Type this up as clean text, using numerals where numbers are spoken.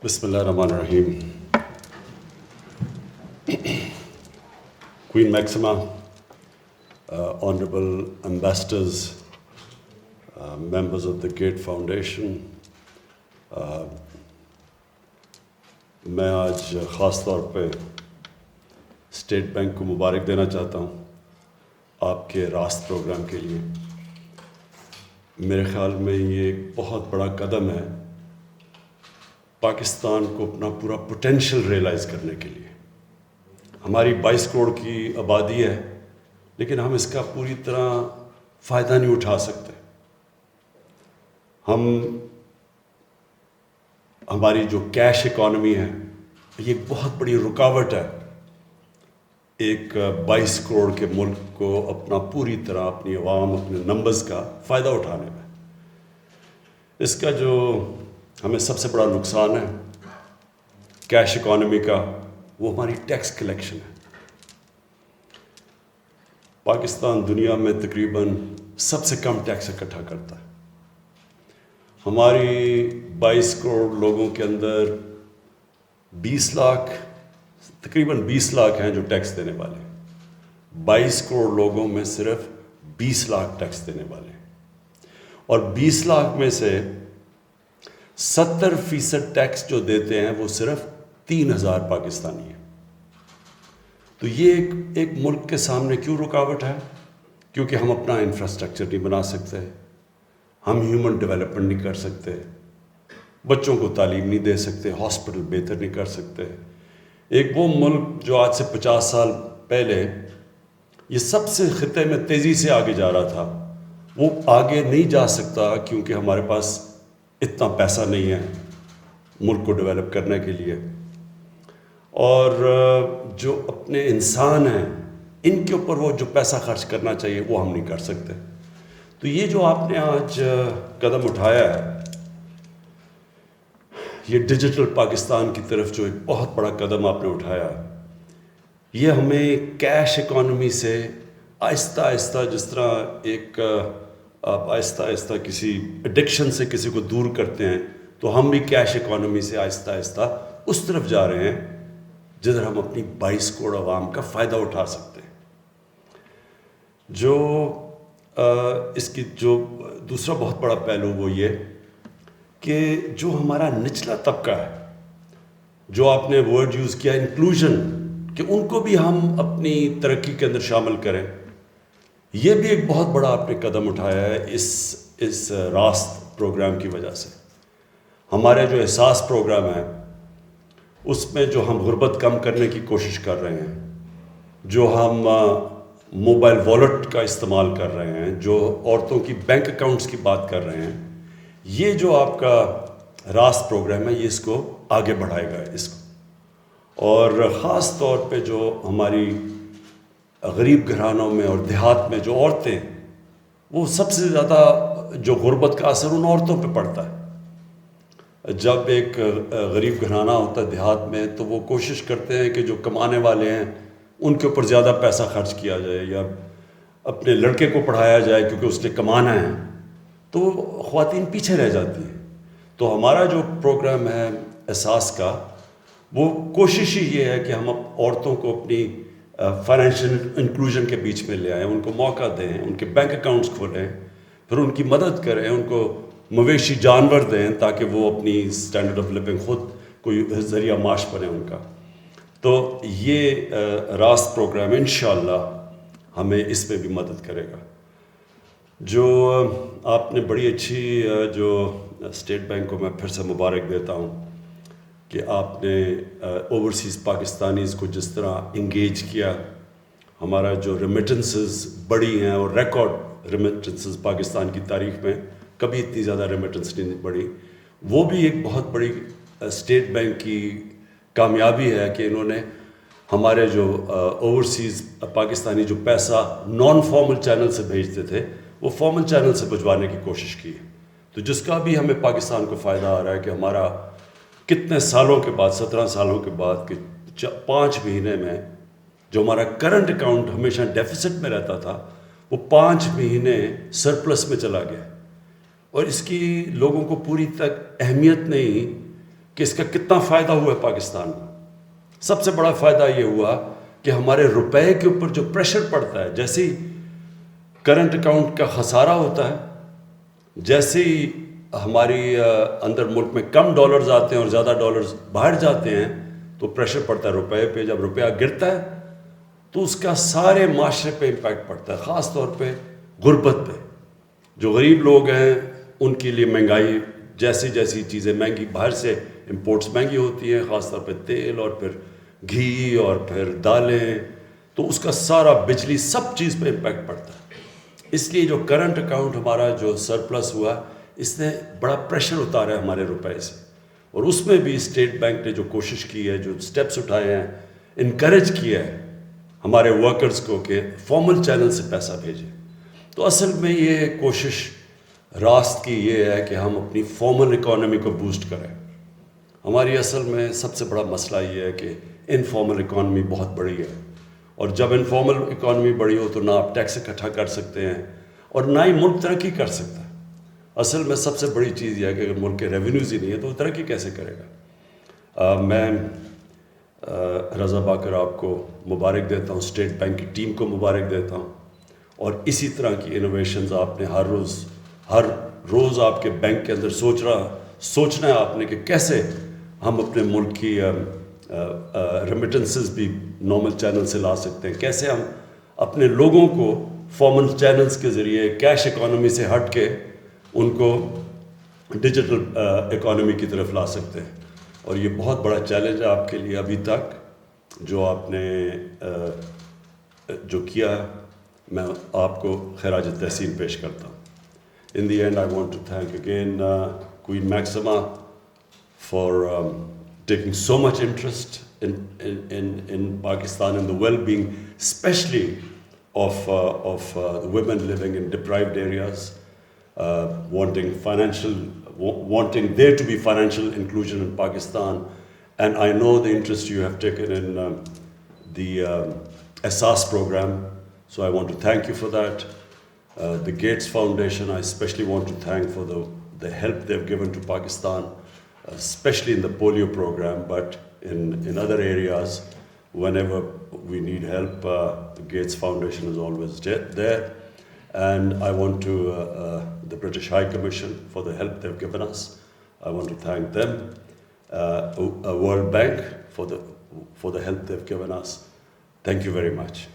بسم اللہ الرحمن الرحیم. Queen Maxima, honorable ambassadors, members of the Gate Foundation, میں آج خاص طور پہ اسٹیٹ بینک کو مبارک دینا چاہتا ہوں آپ کے راست پروگرام کے لیے. میرے خیال میں یہ ایک بہت بڑا قدم ہے پاکستان کو اپنا پورا پوٹینشیل ریئلائز کرنے کے لیے. ہماری 22 کروڑ کی آبادی ہے لیکن ہم اس کا پوری طرح فائدہ نہیں اٹھا سکتے. ہماری جو کیش اکانومی ہے یہ ایک بہت بڑی رکاوٹ ہے ایک 22 کروڑ کے ملک کو اپنا پوری طرح اپنی عوام اپنے نمبرز کا فائدہ اٹھانے میں. اس کا جو ہمیں سب سے بڑا نقصان ہے کیش اکانومی کا وہ ہماری ٹیکس کلیکشن ہے. پاکستان دنیا میں تقریباً سب سے کم ٹیکس اکٹھا کرتا ہے. ہماری 22 کروڑ لوگوں کے اندر 20 لاکھ تقریباً 20 لاکھ ہیں جو ٹیکس دینے والے. 22 کروڑ لوگوں میں صرف 20 لاکھ ٹیکس دینے والے ہیں اور 20 لاکھ میں سے 70% ٹیکس جو دیتے ہیں وہ صرف 3,000 پاکستانی ہیں. تو یہ ایک ملک کے سامنے کیوں رکاوٹ ہے؟ کیونکہ ہم اپنا انفراسٹرکچر نہیں بنا سکتے, ہم ہیومن ڈیولپمنٹ نہیں کر سکتے, بچوں کو تعلیم نہیں دے سکتے, ہاسپٹل بہتر نہیں کر سکتے. ایک وہ ملک جو آج سے 50 سال پہلے یہ سب سے خطے میں تیزی سے آگے جا رہا تھا وہ آگے نہیں جا سکتا کیونکہ ہمارے پاس اتنا پیسہ نہیں ہے ملک کو ڈیولپ کرنے کے لیے. اور جو اپنے انسان ہیں ان کے اوپر وہ جو پیسہ خرچ کرنا چاہیے وہ ہم نہیں کر سکتے. تو یہ جو آپ نے آج قدم اٹھایا ہے یہ ڈیجیٹل پاکستان کی طرف جو ایک بہت بڑا قدم آپ نے اٹھایا یہ ہمیں کیش اکانومی سے آہستہ آہستہ جس طرح ایک آپ آہستہ آہستہ کسی ایڈکشن سے کسی کو دور کرتے ہیں تو ہم بھی کیش اکانومی سے آہستہ آہستہ اس طرف جا رہے ہیں جدھر ہم اپنی 22 کروڑ عوام کا فائدہ اٹھا سکتے ہیں. جو اس کی جو دوسرا بہت بڑا پہلو وہ یہ کہ جو ہمارا نچلا طبقہ ہے جو آپ نے ورڈ یوز کیا انکلوژن کہ ان کو بھی ہم اپنی ترقی کے اندر شامل کریں, یہ بھی ایک بہت بڑا آپ نے قدم اٹھایا ہے اس راست پروگرام کی وجہ سے. ہمارے جو احساس پروگرام ہے اس میں جو ہم غربت کم کرنے کی کوشش کر رہے ہیں, جو ہم موبائل والیٹ کا استعمال کر رہے ہیں, جو عورتوں کی بینک اکاؤنٹس کی بات کر رہے ہیں, یہ جو آپ کا راست پروگرام ہے یہ اس کو آگے بڑھائے گا اس کو. اور خاص طور پہ جو ہماری غریب گھرانوں میں اور دیہات میں جو عورتیں وہ سب سے زیادہ جو غربت کا اثر ان عورتوں پہ پڑتا ہے. جب ایک غریب گھرانہ ہوتا ہے دیہات میں تو وہ کوشش کرتے ہیں کہ جو کمانے والے ہیں ان کے اوپر زیادہ پیسہ خرچ کیا جائے یا اپنے لڑکے کو پڑھایا جائے کیونکہ اس نے کمانا ہے, تو خواتین پیچھے رہ جاتی ہیں. تو ہمارا جو پروگرام ہے احساس کا وہ کوشش ہی یہ ہے کہ ہم عورتوں کو اپنی فائنینشیل انکلوژن کے بیچ میں لے آئیں, ان کو موقع دیں, ان کے بینک اکاؤنٹس کھولیں, پھر ان کی مدد کریں, ان کو مویشی جانور دیں تاکہ وہ اپنی سٹینڈرڈ آف لیونگ خود کوئی ذریعہ معاش بنے ان کا. تو یہ راست پروگرام انشاءاللہ ہمیں اس میں بھی مدد کرے گا. جو آپ نے بڑی اچھی جو اسٹیٹ بینک کو میں پھر سے مبارک دیتا ہوں کہ آپ نے اوورسیز پاکستانیز کو جس طرح انگیج کیا. ہمارا جو ریمیٹنسز بڑی ہیں اور ریکارڈ ریمیٹنسز پاکستان کی تاریخ میں کبھی اتنی زیادہ ریمیٹنس نہیں بڑھی, وہ بھی ایک بہت بڑی اسٹیٹ بینک کی کامیابی ہے کہ انہوں نے ہمارے جو اوورسیز پاکستانی جو پیسہ نان فارمل چینل سے بھیجتے تھے وہ فارمل چینل سے بھجوانے کی کوشش کی. تو جس کا بھی ہمیں پاکستان کو فائدہ آ رہا ہے کہ ہمارا کتنے سالوں کے بعد 17 سالوں کے بعد کہ 5 مہینے میں جو ہمارا کرنٹ اکاؤنٹ ہمیشہ ڈیفیسٹ میں رہتا تھا وہ 5 مہینے سرپلس میں چلا گیا. اور اس کی لوگوں کو پوری تک اہمیت نہیں کہ اس کا کتنا فائدہ ہوا ہے پاکستان میں. سب سے بڑا فائدہ یہ ہوا کہ ہمارے روپے کے اوپر جو پریشر پڑتا ہے، جیسے ہی کرنٹ اکاؤنٹ کا خسارہ ہوتا ہے، جیسے ہی ہماری اندر ملک میں کم ڈالرز آتے ہیں اور زیادہ ڈالرز باہر جاتے ہیں تو پریشر پڑتا ہے روپے پہ. جب روپیہ گرتا ہے تو اس کا سارے معاشرے پہ امپیکٹ پڑتا ہے، خاص طور پہ غربت پہ. جو غریب لوگ ہیں ان کے لیے مہنگائی، جیسی جیسی چیزیں مہنگی، باہر سے امپورٹس مہنگی ہوتی ہیں، خاص طور پہ تیل اور پھر گھی اور پھر دالیں، تو اس کا سارا بجلی سب چیز پہ امپیکٹ پڑتا ہے. اس لیے جو کرنٹ اکاؤنٹ ہمارا جو سرپلس ہوا، اس نے بڑا پریشر اتارا ہے ہمارے روپے سے. اور اس میں بھی اسٹیٹ بینک نے جو کوشش کی ہے، جو سٹیپس اٹھائے ہیں، انکریج کیا ہے ہمارے ورکرز کو کہ فارمل چینل سے پیسہ بھیجیں. تو اصل میں یہ کوشش راست کی یہ ہے کہ ہم اپنی فارمل اکانومی کو بوسٹ کریں. ہماری اصل میں سب سے بڑا مسئلہ یہ ہے کہ انفارمل اکانومی بہت بڑی ہے، اور جب انفارمل اکانومی بڑی ہو تو نہ آپ ٹیکس اکٹھا کر سکتے ہیں اور نہ ہی ملک ترقی کر سکتا ہے. اصل میں سب سے بڑی چیز یہ ہے کہ اگر ملک کے ریونیوز ہی نہیں ہے تو وہ ترقی کیسے کرے گا. میں رضا باکر آپ کو مبارک دیتا ہوں، اسٹیٹ بینک کی ٹیم کو مبارک دیتا ہوں، اور اسی طرح کی انوویشنز آپ نے ہر روز آپ کے بینک کے اندر سوچنا ہے آپ نے کہ کیسے ہم اپنے ملک کی ریمیٹنسز بھی نارمل چینل سے لا سکتے ہیں، کیسے ہم اپنے لوگوں کو فارمل چینلز کے ذریعے کیش اکانومی سے ہٹ کے ان کو ڈیجیٹل اکانومی کی طرف لا سکتے ہیں. اور یہ بہت بڑا چیلنج ہے آپ کے لیے ابھی تک جو آپ نے جو کیا ہے. میں آپ کو خراج تحسین پیش کرتا ہوں. In the end, I want to thank again Queen Maxima for taking so much interest in Pakistan and the well-being, especially of the women living in deprived areas, wanting there to be financial inclusion in Pakistan. And I know the interest you have taken in the Asas program, so I want to thank you for that. The Gates Foundation, I especially want to thank for the help they've given to Pakistan, especially in the polio program, but in other areas, whenever we need help, the Gates Foundation is always there. And I want to, the British High Commission, for the help they've given us. I want to thank them. World Bank for the help they've given us. Thank you very much.